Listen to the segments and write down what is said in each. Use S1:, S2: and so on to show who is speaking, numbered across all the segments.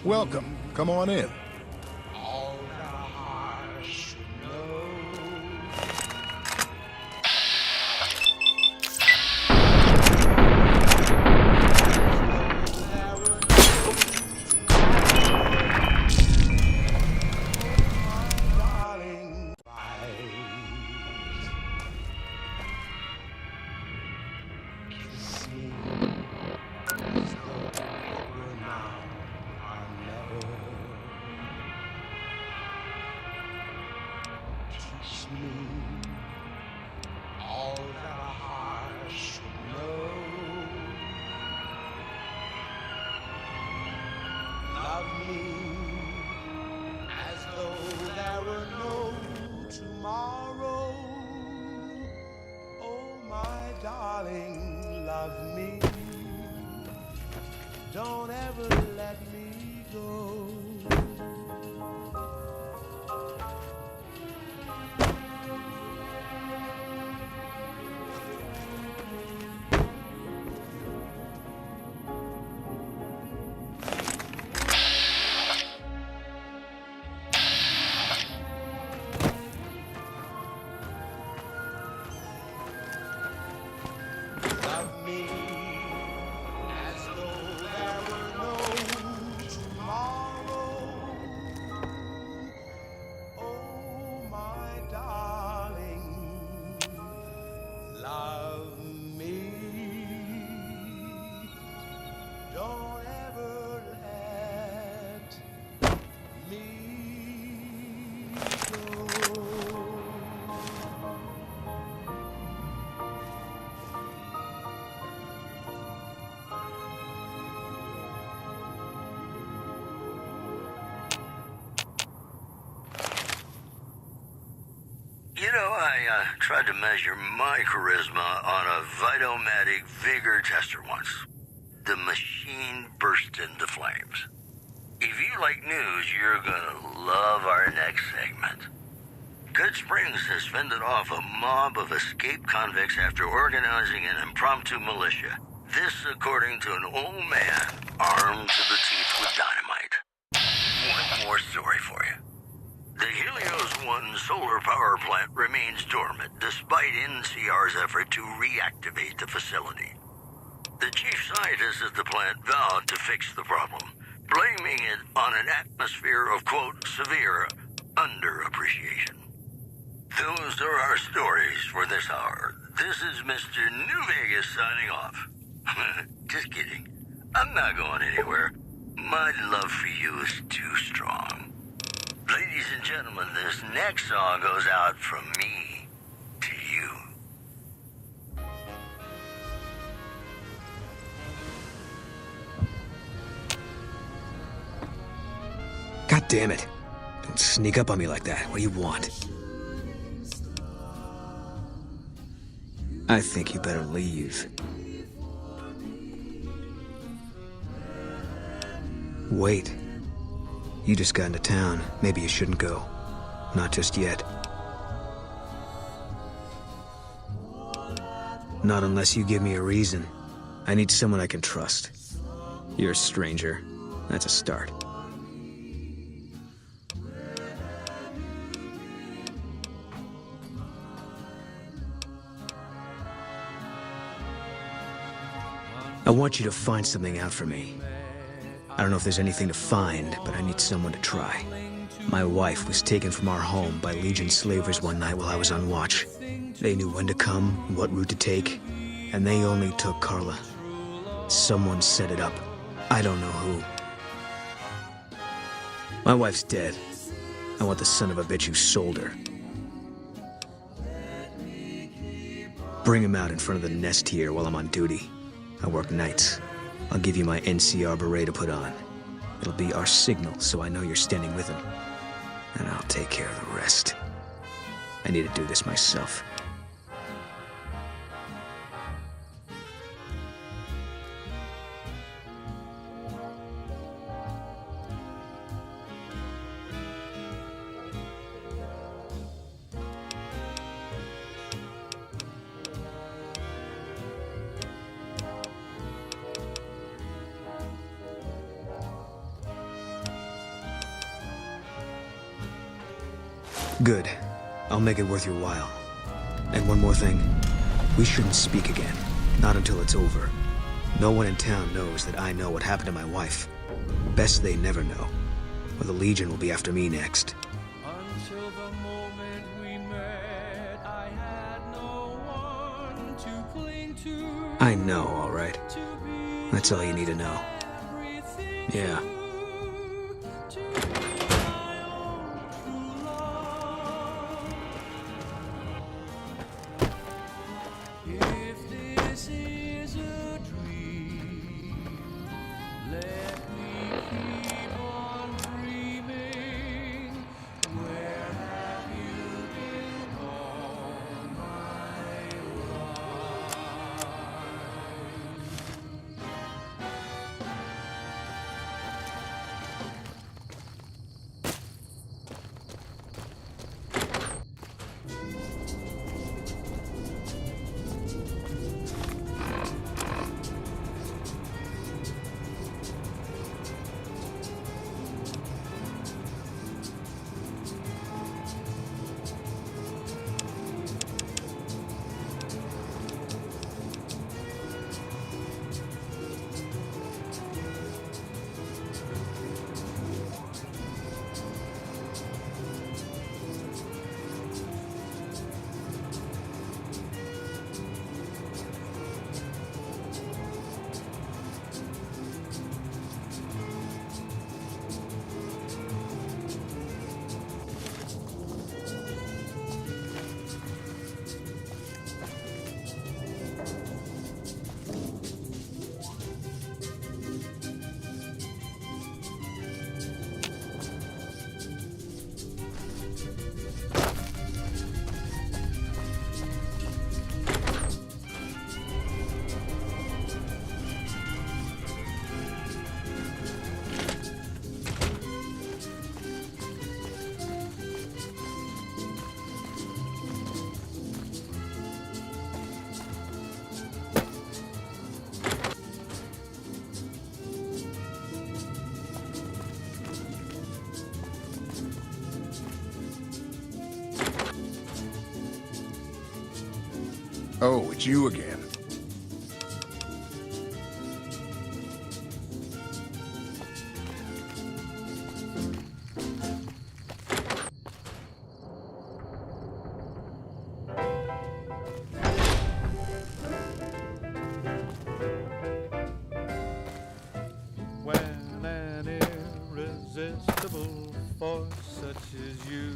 S1: Welcome. Come on in.
S2: All that a heart should know. All that a heart should know. Love me as though there were no tomorrow. Oh, my darling, love me. Don't ever let me go. Love me as though there were no tomorrow. Oh, my darling, love me. Don't ever let me go.
S3: You know, I tried to measure my charisma on a Vitomatic vigor tester once. The machine burst into flames. If you like news, you're gonna love our next segment. Good Springs has fended off a mob of escaped convicts after organizing an impromptu militia. This according to an old man armed to the teeth with dynamite. One more story for you. The Helios 1 solar power plant remains dormant despite NCR's effort to reactivate the facility. The chief scientist at the plant vowed to fix the problem, blaming it on an atmosphere of, quote, severe underappreciation. Those are our stories for this hour. This is Mr. New Vegas signing off. Just kidding. I'm not going anywhere. My love for you is too strong. Ladies and gentlemen, this next song goes out from me to you.
S4: God damn it. Don't sneak up on me like that. What do you want? I think you better leave. Wait. You just got into town. Maybe you shouldn't go. Not just yet. Not unless you give me a reason. I need someone I can trust. You're a stranger. That's a start. I want you to find something out for me. I don't know if there's anything to find, but I need someone to try. My wife was taken from our home by Legion slavers one night while I was on watch. They knew when to come, what route to take, and they only took Carla. Someone set it up. I don't know who. My wife's dead. I want the son of a bitch who sold her. Bring him out in front of the nest here while I'm on duty. I work nights. I'll give you my NCR beret to put on. It'll be our signal so I know you're standing with him. And I'll take care of the rest. I need to do this myself. Good. I'll make it worth your while. And one more thing. We shouldn't speak again. Not until it's over. No one in town knows that I know what happened to my wife. Best they never know. Or the Legion will be after me next.
S2: Until the moment we met, I had no one to cling to.
S4: I know, all right. That's all you need to know. Yeah.
S2: If this is a dream, let me keep on dreaming. Where have you been all my life?
S1: Oh, it's you again.
S2: When an irresistible force such as you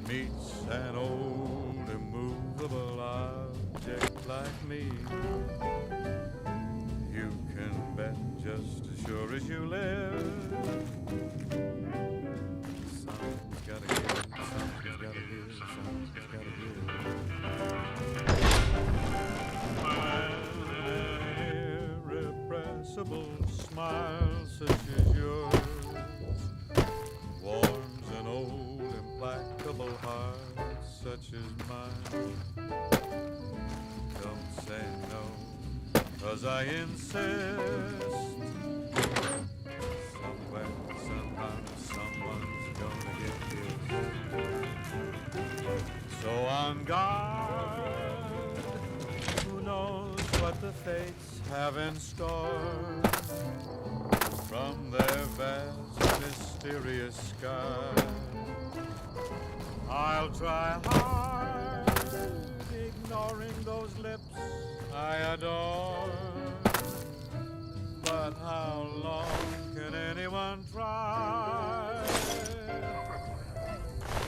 S2: meets an old immovable object like me, you can bet just as sure as you live, something's gotta give, something's gotta give, something's gotta give. An irrepressible smile such as yours warms an old implacable heart such as mine. Don't say no, 'cause I insist. Somewhere, somehow, someone's gonna get kissed. So on guard, who knows what the fates have in store from their vast, mysterious sky. I'll try hard, ignoring those lips I adore. But how long can anyone try?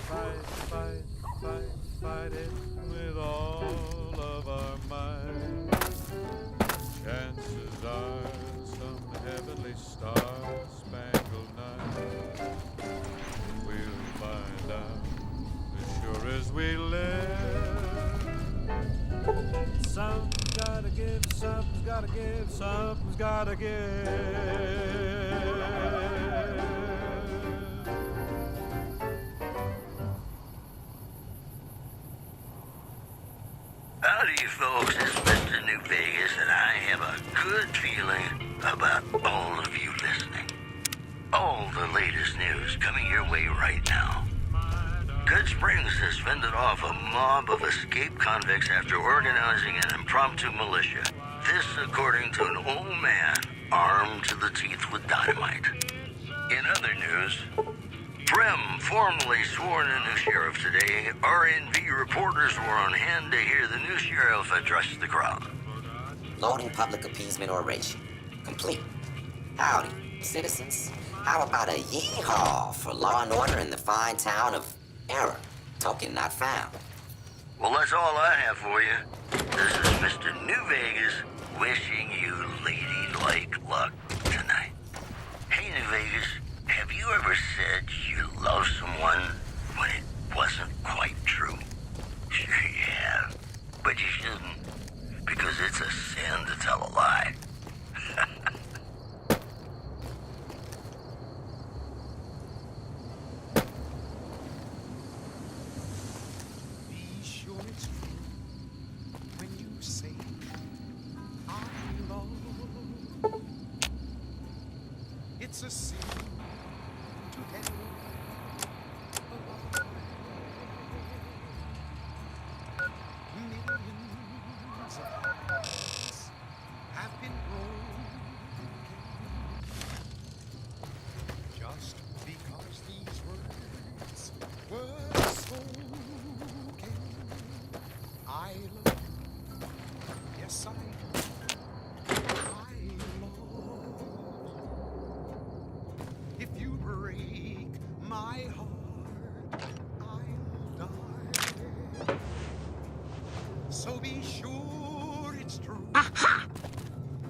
S2: Fight, fight, fight, fight it with all of our might. Chances are some heavenly star-spangled night we'll find out as sure as we live. Something's gotta give, something's gotta give, something's gotta give.
S3: Howdy, folks. It's Mr. New Vegas, and I have a good feeling about all of you listening. All the latest news coming your way right now. Good Springs has fended off a mob of escaped convicts after organizing an impromptu militia. This according to an old man armed to the teeth with dynamite. In other news, Prem formally sworn a new sheriff today. RNV reporters were on hand to hear the new sheriff address the crowd.
S1: Loading public appeasement oration. Complete. Howdy, citizens. How about a yee-haw for law and order in the fine town of Error? Token not found.
S3: Well, that's all I have for you. This is Mr. New Vegas wishing you ladylike luck tonight. Hey, New Vegas, have you ever said you love someone when it wasn't quite true? Sure you have, but you shouldn't, because it's a sin to tell a lie.
S2: Be sure it's true when you say I love. It's a sin to tell a lie. Millions of hearts have been broken just because these words were spoken. I love you. Yes, I do. I love you. If you break my heart, I'll die. So be sure it's true. Aha!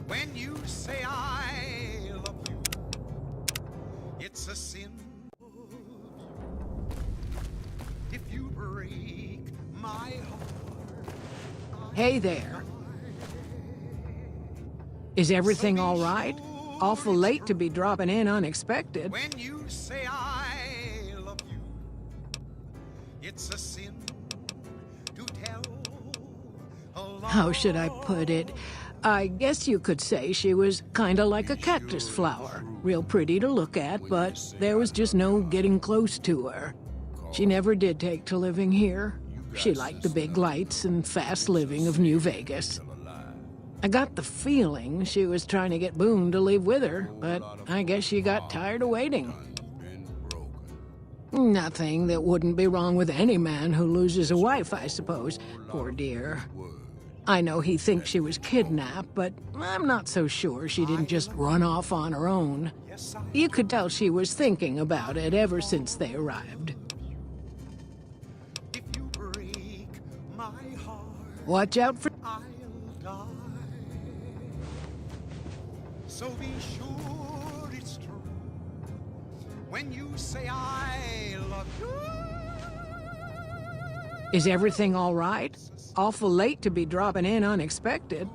S2: When you say I love you, it's a sin. If you break my heart.
S5: Hey there. Is everything all right? Awful late to be dropping in unexpected.
S2: When you say I love you, it's a sin to tell a lie.
S5: How should I put it? I guess you could say she was kinda like a cactus flower. Real pretty to look at, but there was just no getting close to her. She never did take to living here. She liked the big lights and fast living of New Vegas. I got the feeling she was trying to get Boone to leave with her, but I guess she got tired of waiting. Nothing that wouldn't be wrong with any man who loses a wife, I suppose. Poor dear. I know he thinks she was kidnapped, but I'm not so sure she didn't just run off on her own. You could tell she was thinking about it ever since they arrived.
S2: If you break my heart,
S5: Watch out for...
S2: I'll die. So be sure it's true when you say I love you.
S5: Is everything all right? Awful late to be dropping in unexpected.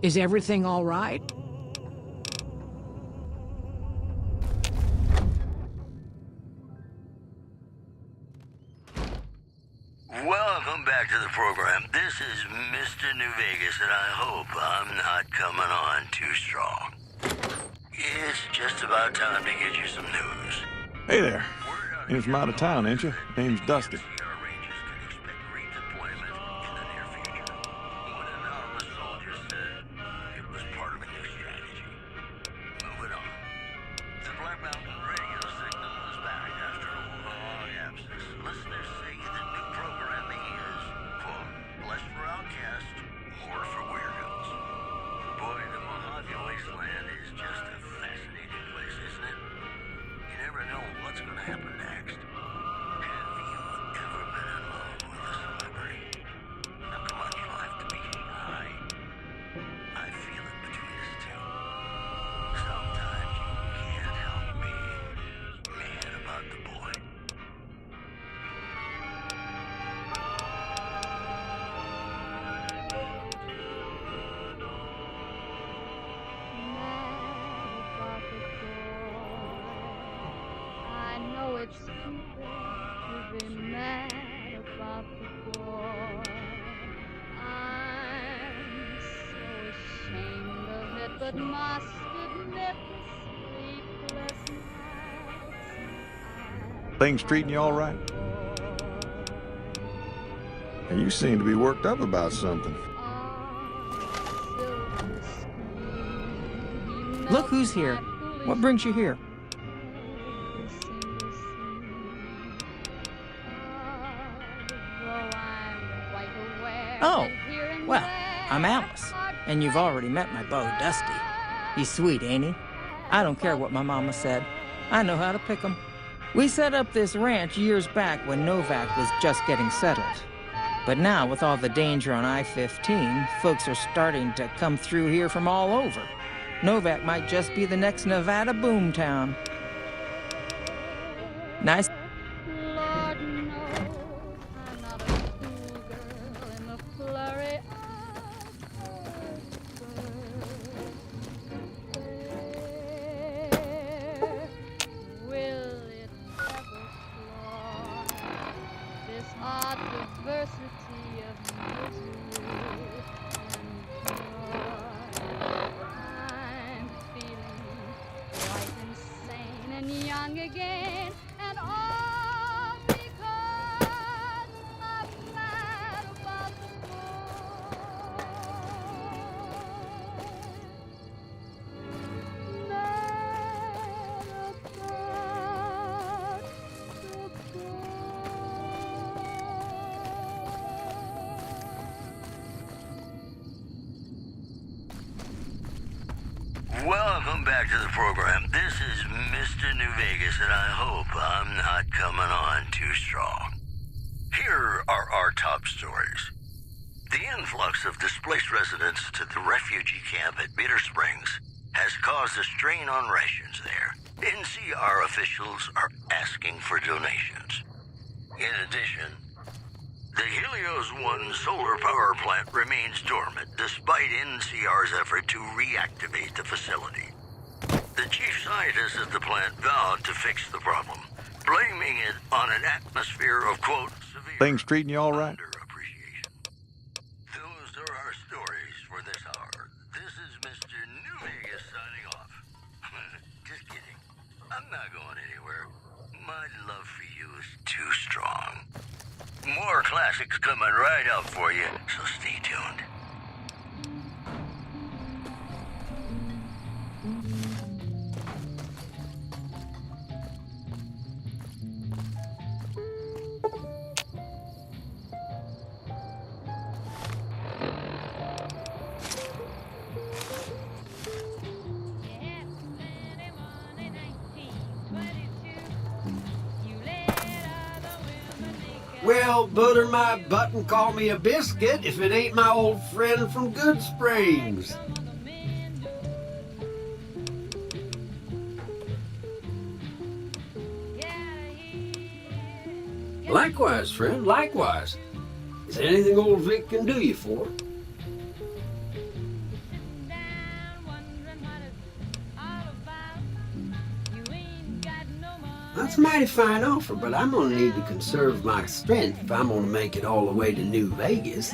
S5: Is everything all right?
S3: Welcome back to the program. This is Mr. New Vegas, and I hope I'm not coming on too strong. It's just about time to get you some news.
S6: Hey there. You're from out of town, ain't you? Name's Dusty.
S3: Our Rangers can expect redeployment in the near future. What an anonymous soldier said it was part of a new strategy. Moving on. The Black Mountain radio signal is back after a long absence. Listeners say the new programming is, quote, less for outcasts, more for weirdos. Boy, the Mojave Wasteland is just a fascinating place, isn't it? You never know what's going to happen next. Have you ever been in love with a celebrity? Now, come on, you'll have to be high. I feel it between us two. Sometimes you can't help being mad about the boy.
S7: I know it's stupid to be mad about the boy. I'm so ashamed of it, but must admit the sleepless
S6: Things treating you all right? And you seem to be worked up about something.
S8: Look who's here. What brings you here? Oh, well, I'm Alice, and you've already met my beau, Dusty. He's sweet, ain't he? I don't care what my mama said. I know how to pick 'em. We set up this ranch years back when Novak was just getting settled. But now, with all the danger on I-15, folks are starting to come through here from all over. Novak might just be the next Nevada boomtown. Nice.
S7: Lord knows I'm not a schoolgirl in the flurry of words. Will it ever slow this odd diversity of misery and joy? I'm feeling quite insane and young again, and all because I'm mad about the boy. Mad about the boy.
S3: Welcome back to the program. This is Mr. New Vegas, and I hope I'm not coming on too strong. Here are our top stories. The influx of displaced residents to the refugee camp at Bitter Springs has caused a strain on rations there. NCR officials are asking for donations. In addition, the Helios 1 solar power plant remains dormant despite NCR's effort to reactivate the facility. The chief scientist at the plant vowed to fix the problem, blaming it on an atmosphere of, quote, severe
S6: Things treating you all right?
S3: underappreciation. Those are our stories for this hour. This is Mr. New Vegas signing off. Just kidding. I'm not going anywhere. My love for you is too strong. More classics coming right up for you, so stay tuned.
S9: Well, butter my butt and call me a biscuit if it ain't my old friend from Good Springs. Likewise, friend, likewise. Is there anything old Vic can do you for? That's a mighty fine offer, but I'm gonna need to conserve my strength if I'm gonna make it all the way to New Vegas.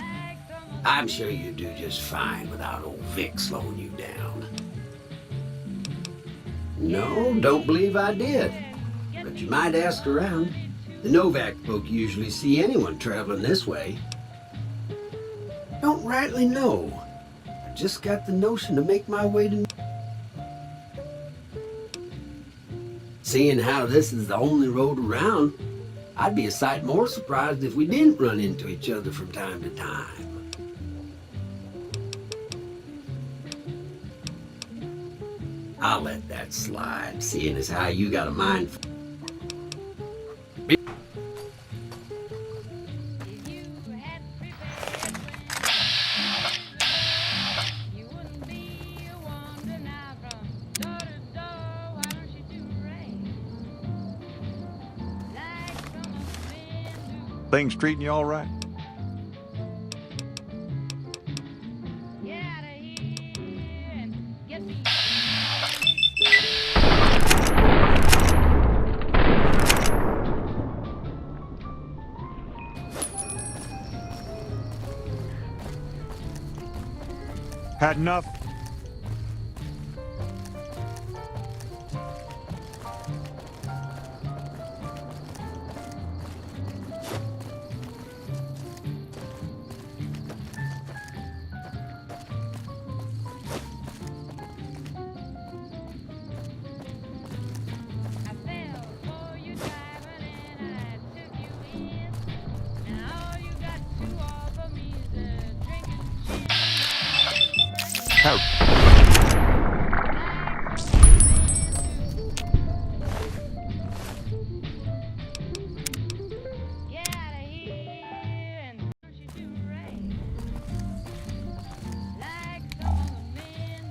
S9: I'm sure you do just fine without old Vic slowing you down. No, don't believe I did. But you might ask around. The Novak folk usually see anyone traveling this way. Don't rightly know. I just got the notion to make my way to... Seeing how this is the only road around, I'd be a sight more surprised if we didn't run into each other from time to time. I'll let that slide, seeing as how you got a mind for...
S6: Things treating you all right? Had enough?
S7: Get out of here and she do right, like some of the men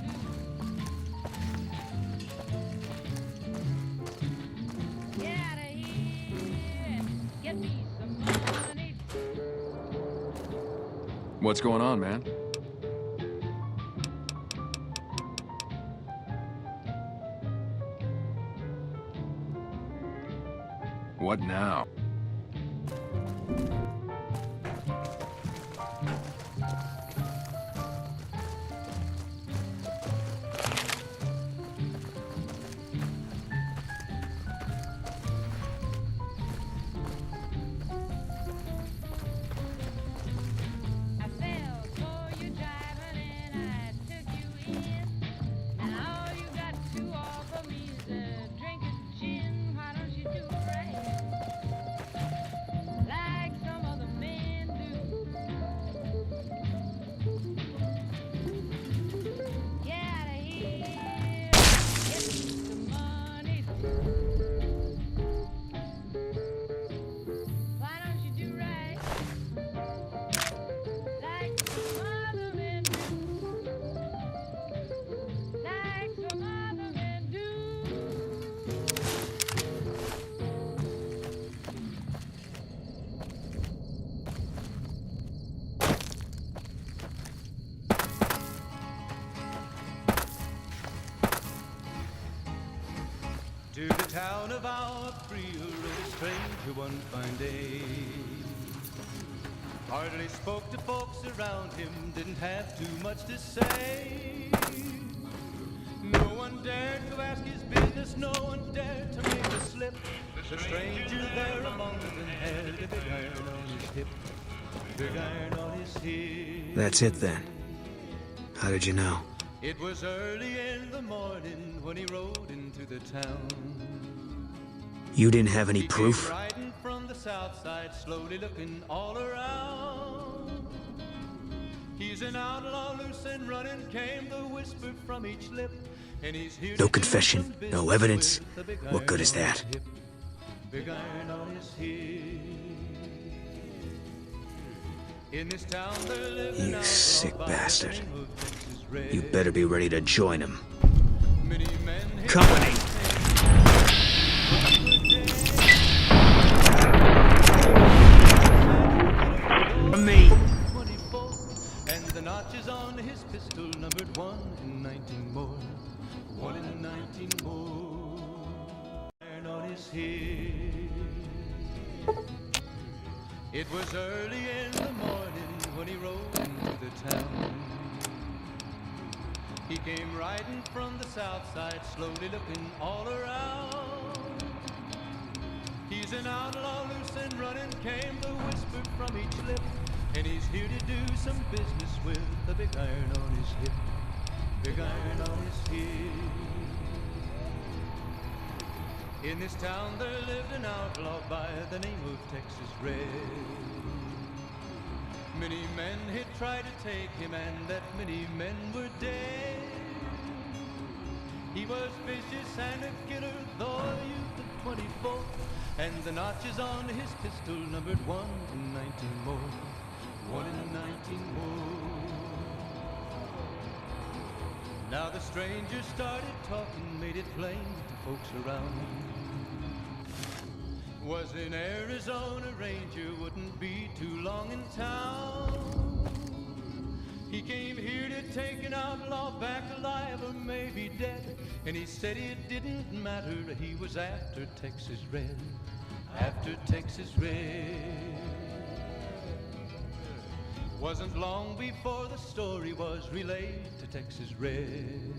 S7: do. Get out of here and get me some money.
S10: What's going on, man? What now?
S7: I fell for you driving and I took you in. And all you got to offer me is a drink of gin. Why don't you do right, like some other men do? Get out of here, get me some money. Why don't you do right, like some other men do? Like some other men do.
S2: To the town of our Priya rode a stranger one fine day. Hardly spoke to folks around him, didn't have too much to say. No one dared to ask his business, no one dared to make a slip. The stranger there among them had a big iron on his hip, big iron on his hip.
S4: That's it then. How did you know?
S2: It was early in the morning when he rode into the town.
S4: You didn't have any
S2: He
S4: proof?
S2: came riding from the south side, slowly looking all around. He's an outlaw, loose and running, came the whisper from each lip. And he's here
S4: No
S2: to do
S4: confession,
S2: some
S4: no
S2: business
S4: evidence.
S2: with the big
S4: What
S2: iron
S4: good is
S2: on his
S4: that?
S2: hip, big iron on his hip. In this town there lived an
S4: You
S2: outlaw
S4: sick
S2: by the
S4: bastard.
S2: name of Texas Red.
S4: You better be ready to join him.
S2: Many men hit
S4: Company! From me!
S2: 24, and the notches on his pistol numbered 1 in 19 more. 1 in 19 more. Iron on his hip. It was early in the morning when he rode into the town. He came riding from the south side, slowly looking all around. He's an outlaw, loose and running, came the whisper from each lip. And he's here to do some business with the big iron on his hip, big iron on his hip. In this town there lived an outlaw by the name of Texas Red. Many men had tried to take him, and that many men were dead. He was vicious and a killer, though a youth of 24, and the notches on his pistol numbered 1 in 19 more. 1 in 19 more. Now the stranger started talking, made it plain to folks around him. Was in Arizona Ranger, wouldn't be too long in town. He came here to take an outlaw back alive or maybe dead. And he said it didn't matter, he was after Texas Red, after Texas Red. Wasn't long before the story was relayed to Texas Red.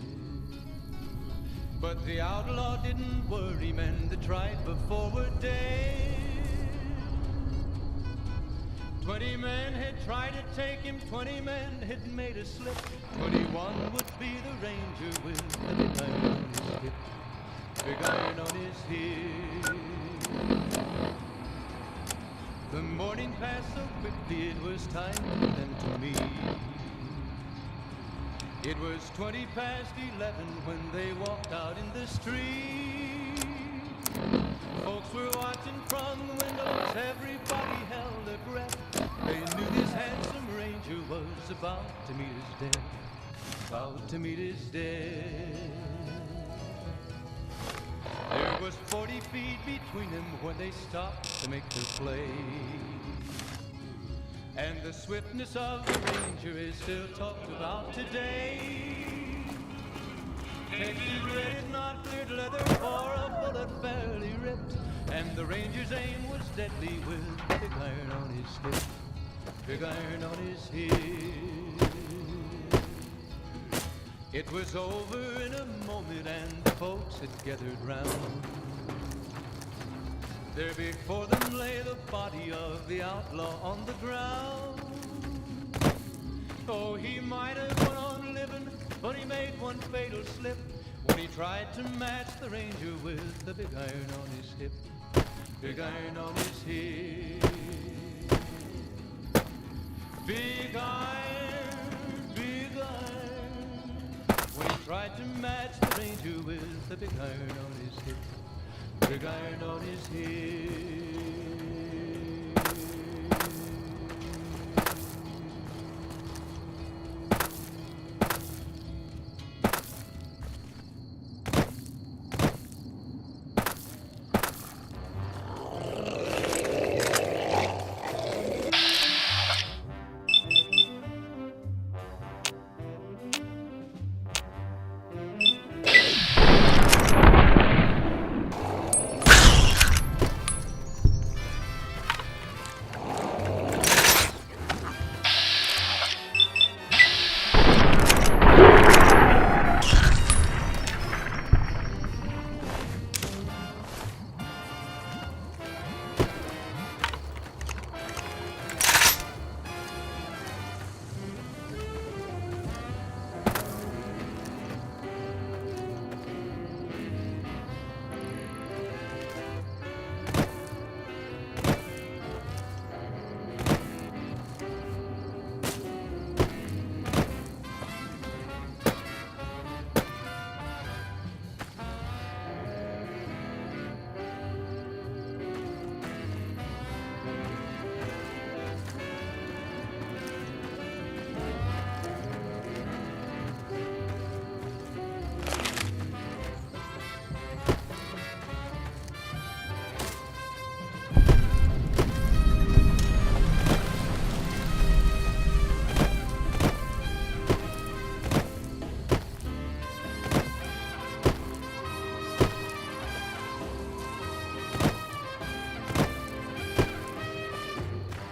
S2: But the outlaw didn't worry, men that tried before were dead. 20 men had tried to take him, 20 men had made a slip. 21 would be the ranger with the big iron on his hip, big iron on his hip. The morning passed so quickly, it was time for them to meet. It was 20 past 11 when they walked out in the street. Folks were watching from the windows, everybody held their breath. They knew this handsome ranger was about to meet his death. About to meet his death. There was 40 feet between them when they stopped to make their play. And the swiftness of the ranger is still talked about today. Texas red, not cleared leather, for a bullet fairly ripped. And the ranger's aim was deadly with big iron on his hip. Big iron on his hip. It was over in a moment and the folks had gathered round. There before them lay the body of the outlaw on the ground. Oh, he might have went on living, but he made one fatal slip when he tried to match the ranger with the big iron on his hip. Big iron on his hip. Big iron, big iron. When he tried to match the ranger with the big iron on his hip. Big iron on his hip.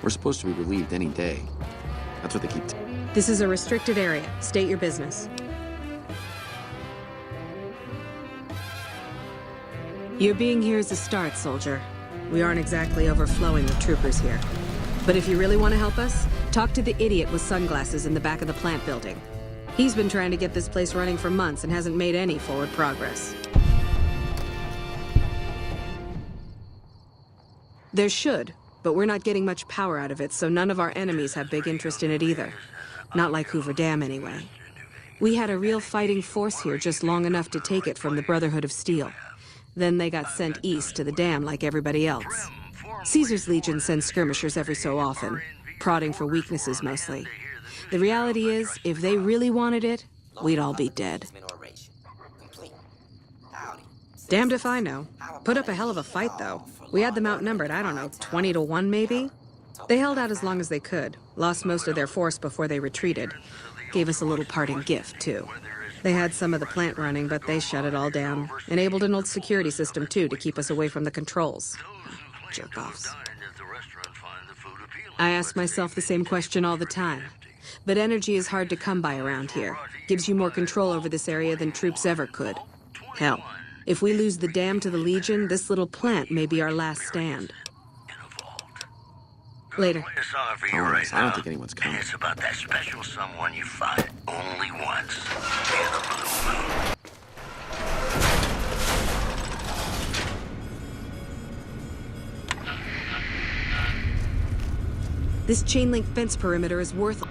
S11: We're supposed to be relieved any day. That's what they keep
S12: This is a restricted area. State your business. Your being here is a start, soldier. We aren't exactly overflowing with troopers here. But if you really want to help us, talk to the idiot with sunglasses in the back of the plant building. He's been trying to get this place running for months and hasn't made any forward progress. There should, but we're not getting much power out of it, so none of our enemies have big interest in it either. Not like Hoover Dam, anyway. We had a real fighting force here just long enough to take it from the Brotherhood of Steel. Then they got sent east to the dam like everybody else. Caesar's Legion sends skirmishers every so often, prodding for weaknesses mostly. The reality is, if they really wanted it, we'd all be dead. Damned if I know. Put up a hell of a fight, though. We had them outnumbered, I don't know, 20 to 1 maybe? They held out as long as they could, lost most of their force before they retreated. Gave us a little parting gift, too. They had some of the plant running, but they shut it all down. Enabled an old security system, too, to keep us away from the controls. Jerk-offs. I ask myself the same question all the time. But energy is hard to come by around here. Gives you more control over this area than troops ever could. Hell, if we lose the dam to the Legion, this little plant may be our last stand. Later.
S11: I don't think anyone's coming.
S3: It's about that special someone you fight only once in a blue moon.
S12: This chain link fence perimeter is worth...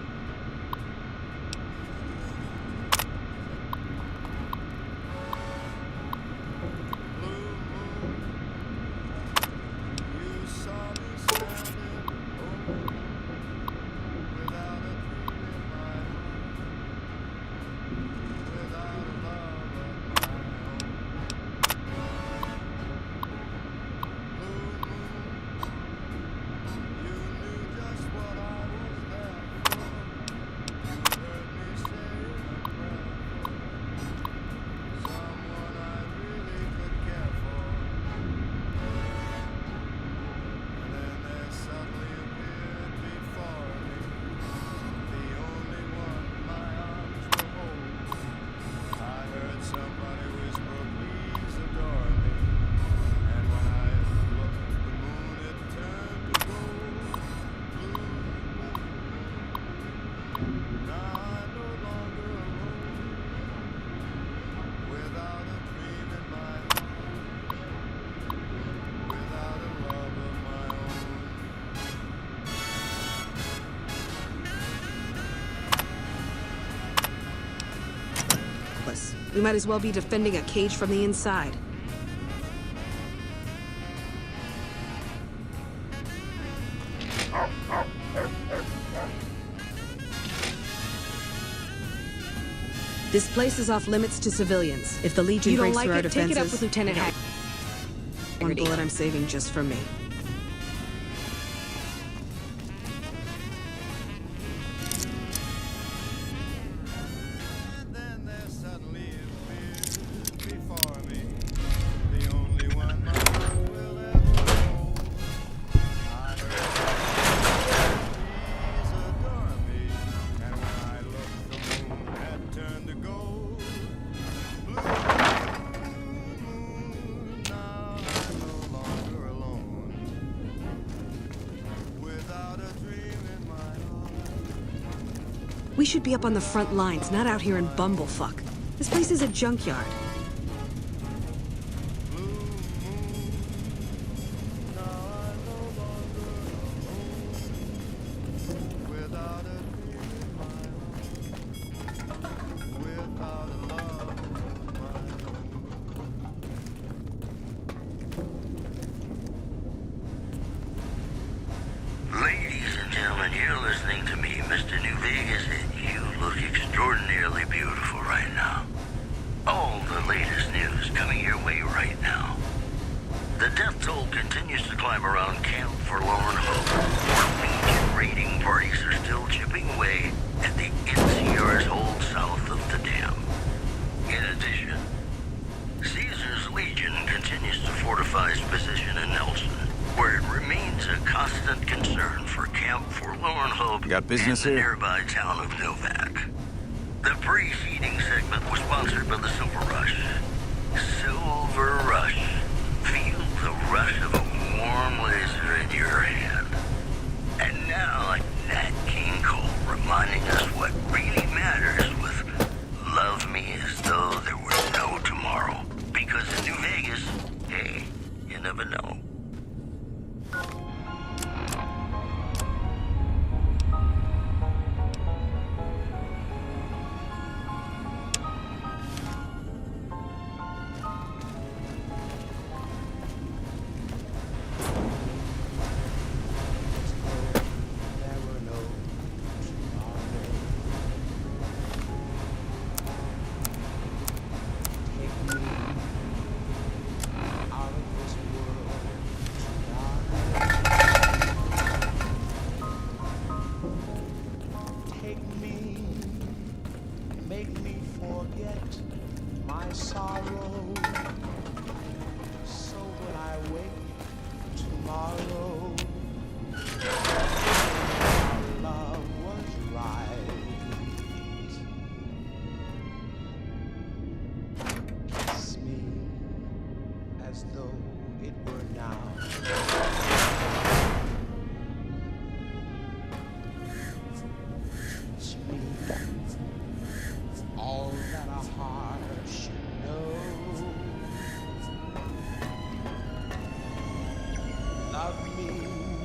S12: hopeless. We might as well be defending a cage from the inside. This place is off limits to civilians. If the Legion breaks through our defenses...
S13: Take it up with Lieutenant Haggerty.
S12: One bullet I'm saving just for me. We should be up on the front lines, not out here in Bumblefuck. This place is a junkyard.
S3: Ladies and gentlemen, you're listening to me, Mr. New Vegas, and you look extraordinarily beautiful right now. All the latest news coming your way right now. The death toll continues to climb around Camp Forlorn Hope. Legion raiding parties are still chipping away at the NCR's hold south of the dam. In addition, Caesar's Legion continues to fortify its position in Nelson, where it remains a constant concern for Camp Forlorn Hope
S10: Got business
S3: and the
S10: here?
S3: nearby town of Novak. The preceding segment was sponsored by the Silver Rush. Silver Rush. Feel the rush of a warm laser in your hand. And now, Nat King Cole reminding us what really matters with Love Me As Though There Were No Tomorrow. Because in New Vegas, hey, you never know.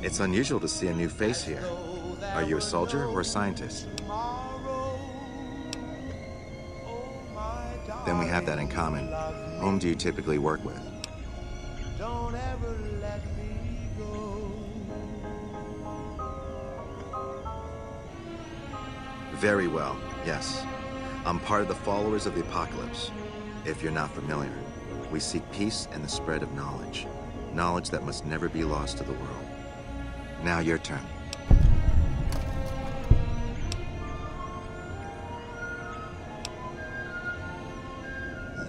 S14: It's unusual to see a new face here. Are you a soldier or a scientist? Then we have that in common. Whom do you typically work with? Very well, yes. I'm part of the Followers of the Apocalypse. If you're not familiar, we seek peace and the spread of knowledge. Knowledge that must never be lost to the world. Now your turn.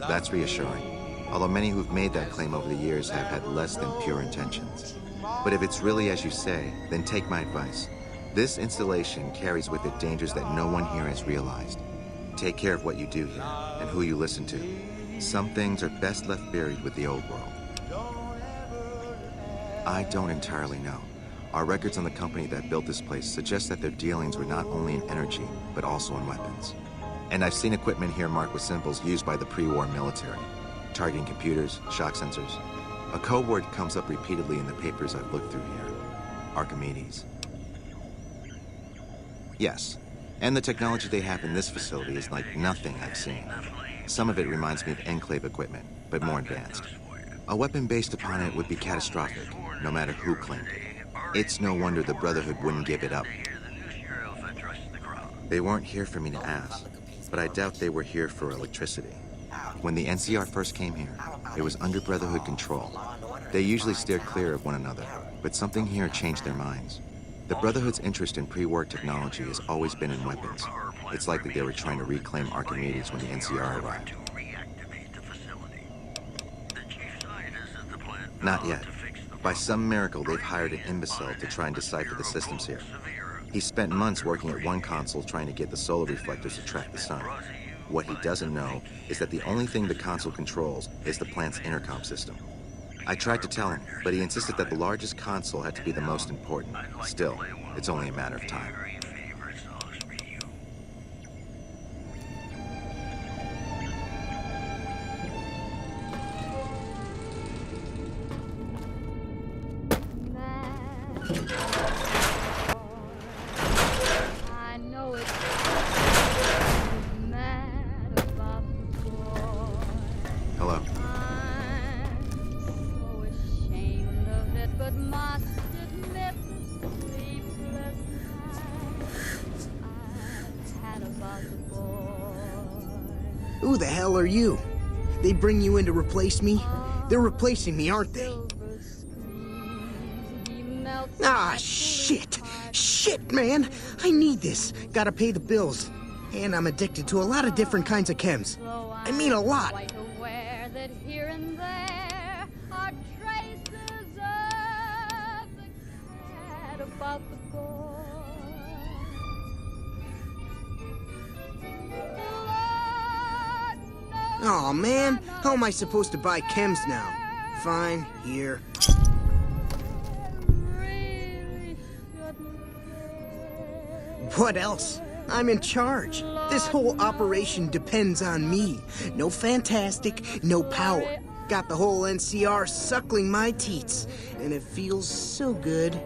S14: That's reassuring. Although many who've made that claim over the years have had less than pure intentions. But if it's really as you say, then take my advice. This installation carries with it dangers that no one here has realized. Take care of what you do here and who you listen to. Some things are best left buried with the old world. I don't entirely know. Our records on the company that built this place suggest that their dealings were not only in energy, but also in weapons. And I've seen equipment here marked with symbols used by the pre-war military. Targeting computers, shock sensors. A code word comes up repeatedly in the papers I've looked through here. Archimedes. Yes, And the technology they have in this facility is like nothing I've seen. Some of it reminds me of Enclave equipment, but more advanced. A weapon based upon it would be catastrophic, no matter who claimed it. It's no wonder the Brotherhood wouldn't give it up. They weren't here for me to ask, but I doubt they were here for electricity. When the NCR first came here, it was under Brotherhood control. They usually steered clear of one another, but something here changed their minds. The Brotherhood's interest in pre-war technology has always been in weapons. It's likely they were trying to reclaim Archimedes when the NCR arrived. Not yet. By some miracle, they've hired an imbecile to try and decipher the systems here. He spent months working at one console trying to get the solar reflectors to track the sun. What he doesn't know is that the only thing the console controls is the plant's intercom system. I tried to tell him, but he insisted that the largest console had to be the most important. Still, it's only a matter of time.
S7: I know it's mad about the boy.
S14: Hello.
S7: So ashamed of it, but must admit the sleepless nights I've had about the boy.
S13: Who the hell are you? They bring you in to replace me? They're replacing me, aren't they? Ah, shit! Shit, man! I need this. Gotta pay the bills. And I'm addicted to a lot of different kinds of chems. I mean a lot.
S7: Quite aware that here and there are traces of the cat about the boy.
S13: Aw, man. How am I supposed to buy chems now? Fine, here. What else? I'm in charge. This whole operation depends on me. No fantastic, no power. Got the whole NCR suckling my teats, and it feels so good.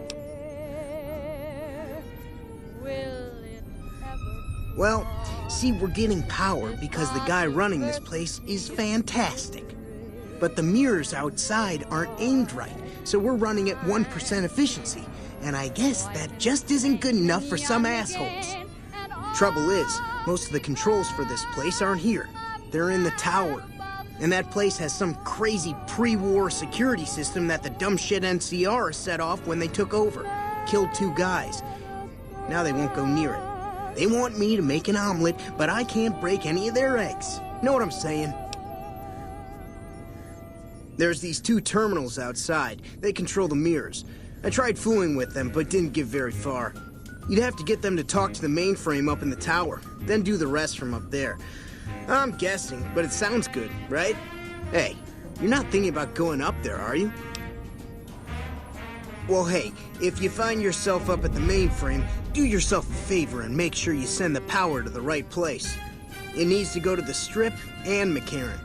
S13: Well, see, we're getting power because the guy running this place is fantastic. But the mirrors outside aren't aimed right, so we're running at 1% efficiency. And I guess that just isn't good enough for some assholes. Trouble is, most of the controls for this place aren't here. They're in the tower. And that place has some crazy pre-war security system that the dumb shit NCR set off when they took over. Killed 2 guys. Now they won't go near it. They want me to make an omelet, but I can't break any of their eggs. Know what I'm saying? There's these 2 terminals outside. They control the mirrors. I tried fooling with them, but didn't get very far. You'd have to get them to talk to the mainframe up in the tower, then do the rest from up there. I'm guessing, but it sounds good, right? Hey, you're not thinking about going up there, are you? Well, hey, if you find yourself up at the mainframe, do yourself a favor and make sure you send the power to the right place. It needs to go to the Strip and McCarran.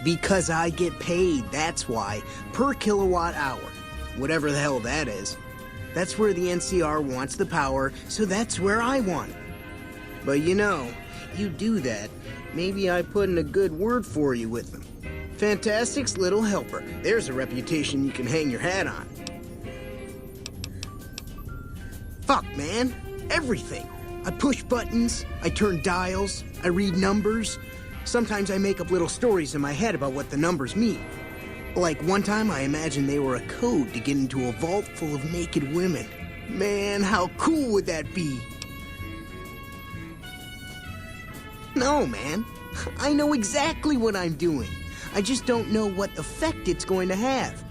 S13: Because I get paid, that's why. Per kilowatt hour. Whatever the hell that is. That's where the NCR wants the power, so that's where I want it. But you know, you do that, maybe I put in a good word for you with them. Fantastic's little helper. There's a reputation you can hang your hat on. Fuck, man. Everything. I push buttons, I turn dials, I read numbers. Sometimes I make up little stories in my head about what the numbers mean. Like one time I imagined they were a code to get into a vault full of naked women. Man, how cool would that be? No, man. I know exactly what I'm doing. I just don't know what effect it's going to have.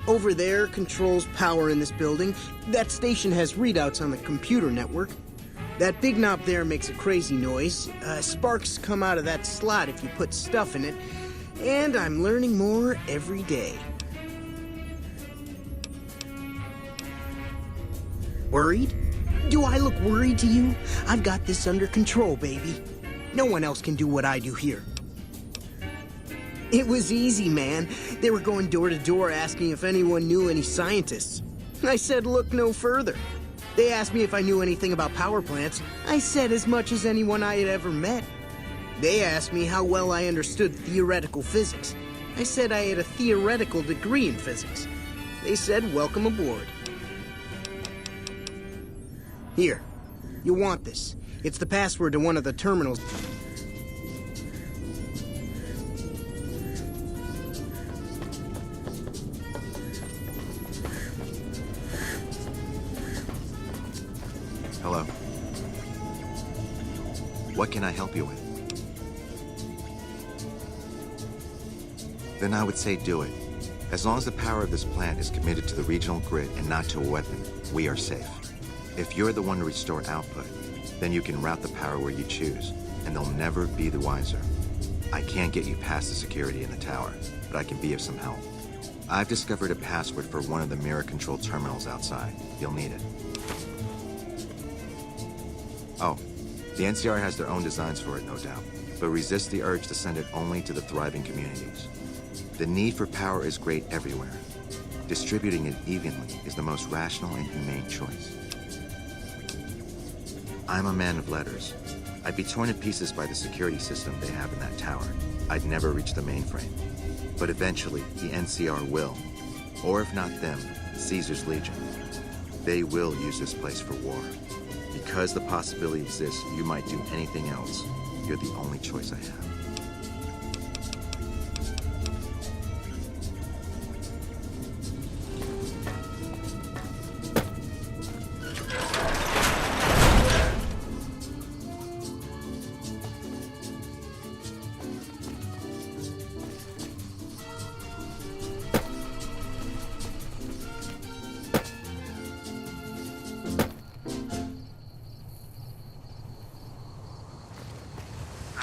S13: Over there controls power in this building. That station has readouts on the computer network. That big knob there makes a crazy noise. Sparks come out of that slot if you put stuff in it. And I'm learning more every day. Worried? Do I look worried to you? I've got this under control, baby. No one else can do what I do here. It was easy, man. They were going door to door asking if anyone knew any scientists. I said look no further. They asked me if I knew anything about power plants. I said as much as anyone I had ever met. They asked me how well I understood theoretical physics. I said I had a theoretical degree in physics. They said welcome aboard. Here, you'll want this. It's the password to one of the terminals.
S14: Hello. What can I help you with? Then I would say do it. As long as the power of this plant is committed to the regional grid and not to a weapon, we are safe. If you're the one to restore output, then you can route the power where you choose, and they'll never be the wiser. I can't get you past the security in the tower, but I can be of some help. I've discovered a password for one of the mirror control terminals outside. You'll need it. Oh, the NCR has their own designs for it, no doubt, but resist the urge to send it only to the thriving communities. The need for power is great everywhere. Distributing it evenly is the most rational and humane choice. I'm a man of letters. I'd be torn to pieces by the security system they have in that tower. I'd never reach the mainframe. But eventually, the NCR will. Or if not them, Caesar's Legion. They will use this place for war. Because the possibility exists you might do anything else, you're the only choice I have.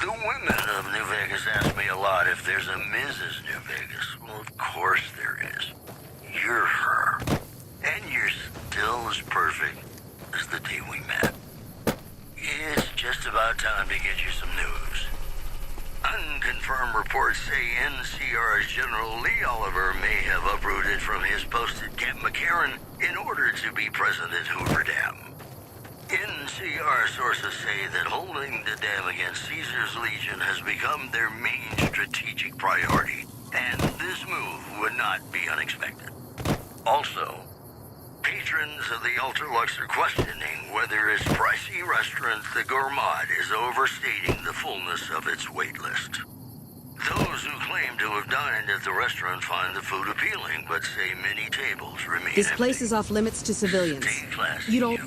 S3: The women of New Vegas ask me a lot if there's a Mrs. New Vegas. Well, of course there is. You're her. And you're still as perfect as the day we met. It's just about time to get you some news. Unconfirmed reports say NCR's General Lee Oliver may have uprooted from his post at Camp McCarran in order to be present at Hoover Dam. NCR sources say that holding the dam against Caesar's Legion has become their main strategic priority, and this move would not be unexpected. Also, patrons of the Ultralux are questioning whether its pricey restaurant, the Gourmand, is overstating the fullness of its wait list. Those who claim to have dined at the restaurant find the food appealing, but say many tables remain
S12: This
S3: empty.
S12: place is off limits to civilians. You don't...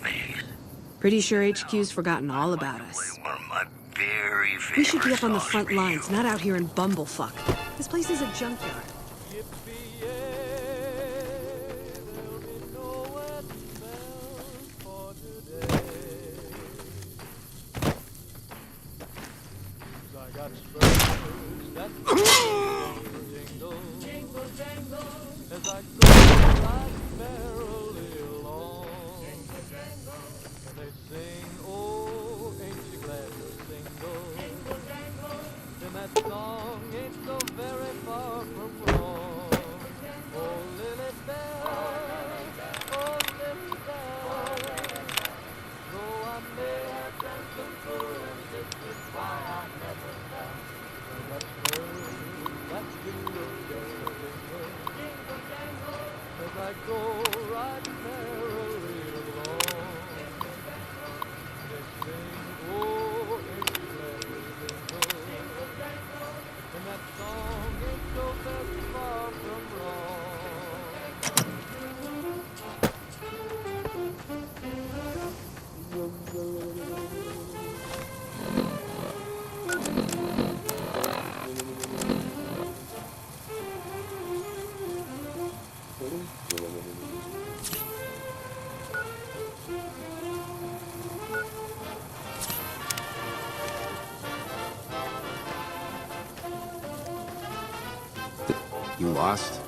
S12: Pretty sure HQ's forgotten all about us.
S3: One of my very favorite
S12: We should be up on the
S3: songs
S12: front
S3: for
S12: lines,
S3: you.
S12: not out here in Bumblefuck. This place is a junkyard.
S2: I got spurs that jingle, jingle, jangle, as I go right merrily along. Jingle, jangle, and they sing, oh, ain't you glad you're single? Jingle, jangle, and that song ain't so very far from wrong. Oh, Lily Bell, oh, Lily Bell, though I may have done some foolish, this is why I never fell. That's her, that's jingle, jingle, jingle, jangle, as I go right merrily along. They sing, oh, ain't you glad you're single? And that song ain't so very far from wrong.
S11: You lost?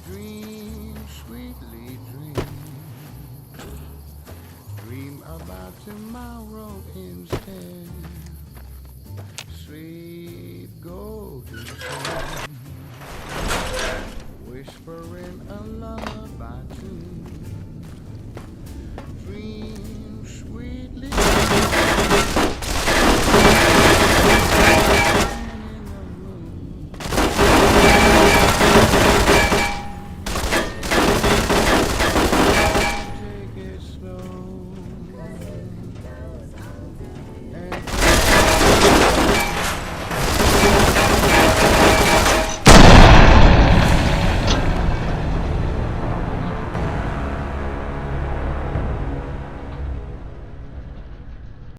S15: Dream, sweetly dream. Dream about tomorrow instead. Sweet golden sun, whispering a lullaby tune. Dream.